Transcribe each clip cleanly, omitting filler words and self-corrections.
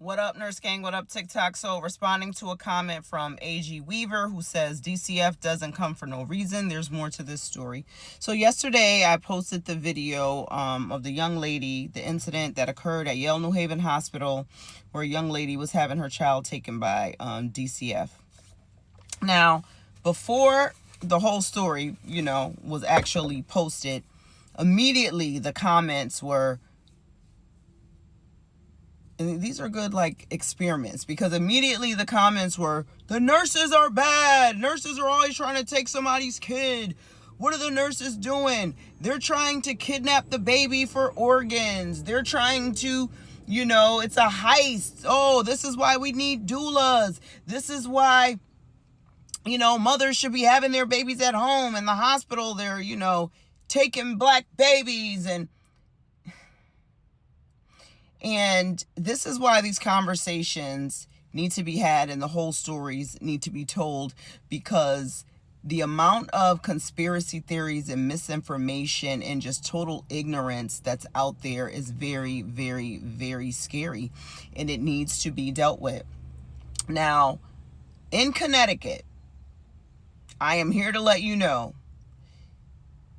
What up, Nurse Gang? What up, TikTok? So, responding to a comment from AG Weaver, who says DCF doesn't come for no reason. There's more to this story. So, yesterday I posted the video of the young lady, the incident that occurred at Yale New Haven Hospital, where a young lady was having her child taken by DCF. Now, before the whole story, was actually posted, immediately the comments were, and these are good experiments, because immediately the comments were, the nurses are bad. Nurses are always trying to take somebody's kid. What are the nurses doing? They're trying to kidnap the baby for organs. They're trying to, it's a heist. Oh, this is why we need doulas. This is why, mothers should be having their babies at home. In the hospital, they're, taking black babies. And this is why these conversations need to be had and the whole stories need to be told, because the amount of conspiracy theories and misinformation and just total ignorance that's out there is very, very, very scary, and it needs to be dealt with. Now, in Connecticut, I am here to let you know,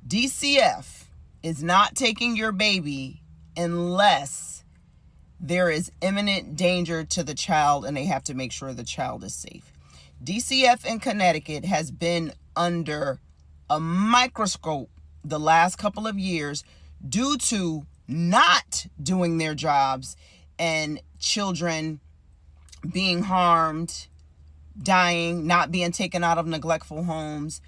DCF is not taking your baby unless there is imminent danger to the child and they have to make sure the child is safe. DCF in Connecticut has been under a microscope the last couple of years due to not doing their jobs and children being harmed, dying, not being taken out of neglectful homes.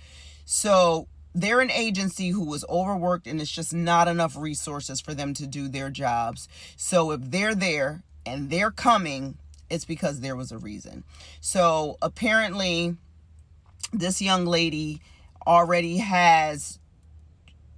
So they're an agency who was overworked, and it's just not enough resources for them to do their jobs. So if they're there and they're coming, it's because there was a reason. So apparently this young lady already has,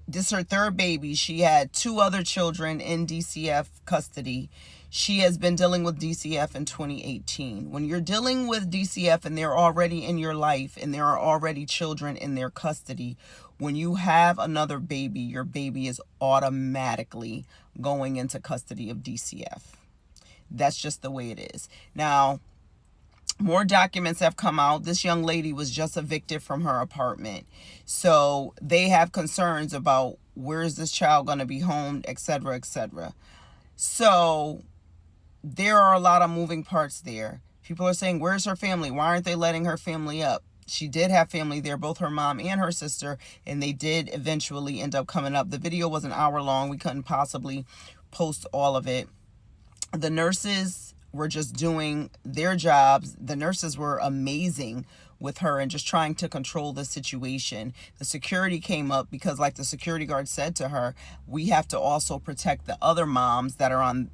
this is her third baby. She had 2 other children in DCF custody. She has been dealing with DCF in 2018. When you're dealing with DCF and they're already in your life and there are already children in their custody, when you have another baby, your baby is automatically going into custody of DCF. That's just the way it is. Now, more documents have come out. This young lady was just evicted from her apartment. So they have concerns about where is this child going to be homed, etc., etc. So there are a lot of moving parts there. People are saying, where's her family? Why aren't they letting her family up? She did have family there, both her mom and her sister, and they did eventually end up coming up. The video was an hour long. We couldn't possibly post all of it. The nurses were just doing their jobs. The nurses were amazing with her and just trying to control the situation. The security came up because, like the security guard said to her, we have to also protect the other moms that are on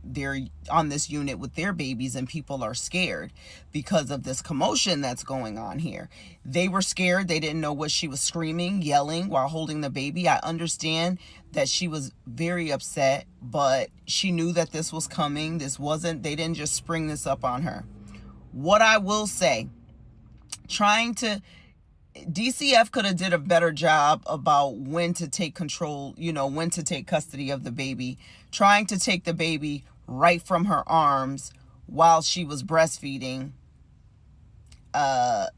this unit with their babies, and people are scared because of this commotion that's going on here. They were scared. They didn't know what she was screaming, yelling while holding the baby. I understand that she was very upset, but she knew that this was coming. They didn't just spring this up on her. What I will say, DCF could have did a better job about when to take control, when to take custody of the baby. Trying to take the baby right from her arms while she was breastfeeding,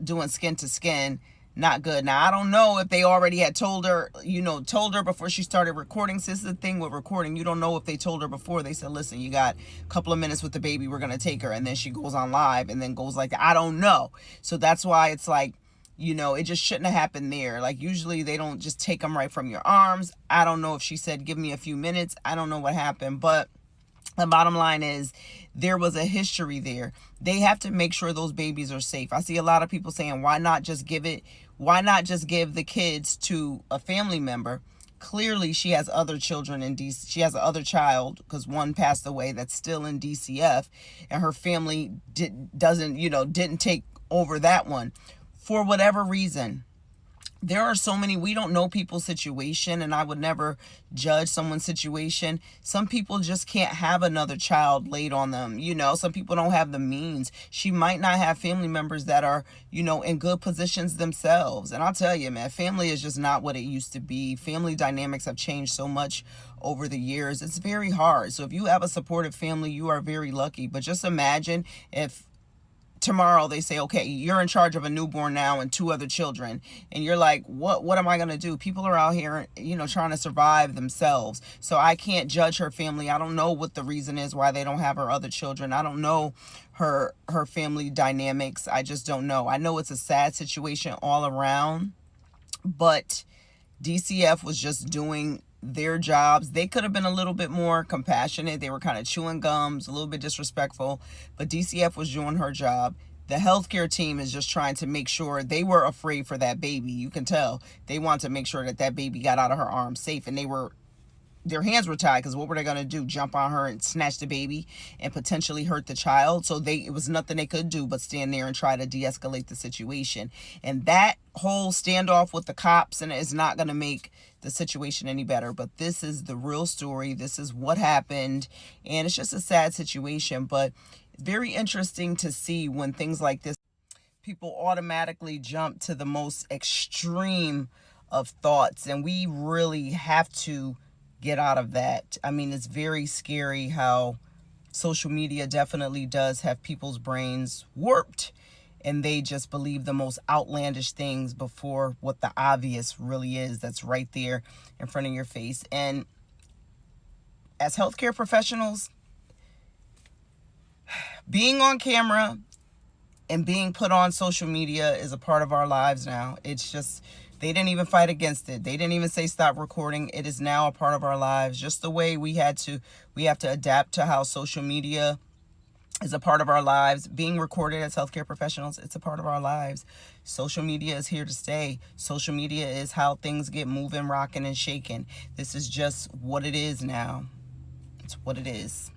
doing skin to skin, not good. Now, I don't know if they already had told her before she started recording. So this is the thing with recording. You don't know if they told her before. They said, listen, you got a couple of minutes with the baby. We're going to take her. And then she goes on live and then goes like that. I don't know. So that's why it's like, it just shouldn't have happened there. Like, usually they don't just take them right from your arms. I don't know if she said, give me a few minutes. I don't know what happened, but the bottom line is there was a history there. They have to make sure those babies are safe. I see a lot of people saying, why not just give the kids to a family member? Clearly, she has other children in DC. She has another child because one passed away that's still in DCF, and her family didn't take over that one for whatever reason. there are so many, we don't know people's situation, and I would never judge someone's situation. Some people just can't have another child laid on them. Some people don't have the means. She might not have family members that are, in good positions themselves. And I'll tell you, man, family is just not what it used to be. Family dynamics have changed so much over the years. It's very hard. So if you have a supportive family, you are very lucky. But just imagine if tomorrow they say, okay, you're in charge of a newborn now and 2 other children, and you're like, what am I going to do? People are out here, trying to survive themselves. So I can't judge her family. I don't know what the reason is why they don't have her other children. I don't know her family dynamics. I just don't know. I know it's a sad situation all around, but DCF was just doing their jobs. They could have been a little bit more compassionate. They were kind of chewing gums, a little bit disrespectful, but DCF was doing her job. The healthcare team is just trying to make sure. They were afraid for that baby. You can tell they wanted to make sure that baby got out of her arms safe, and their hands were tied, because what were they going to do? Jump on her and snatch the baby and potentially hurt the child? So it was nothing they could do but stand there and try to de-escalate the situation. And that whole standoff with the cops and is not going to make the situation any better. But this is the real story. This is what happened. And it's just a sad situation. But it's very interesting to see when things like this, people automatically jump to the most extreme of thoughts. And we really have to get out of that. I mean, it's very scary how social media definitely does have people's brains warped, and they just believe the most outlandish things before what the obvious really is, that's right there in front of your face. And as healthcare professionals, being on camera and being put on social media is a part of our lives now. It's just, they didn't even fight against it. They didn't even say stop recording. It is now a part of our lives. Just the way we have to adapt to how social media is a part of our lives. Being recorded as healthcare professionals, it's a part of our lives. Social media is here to stay. Social media is how things get moving, rocking, and shaking. This is just what it is now. It's what it is.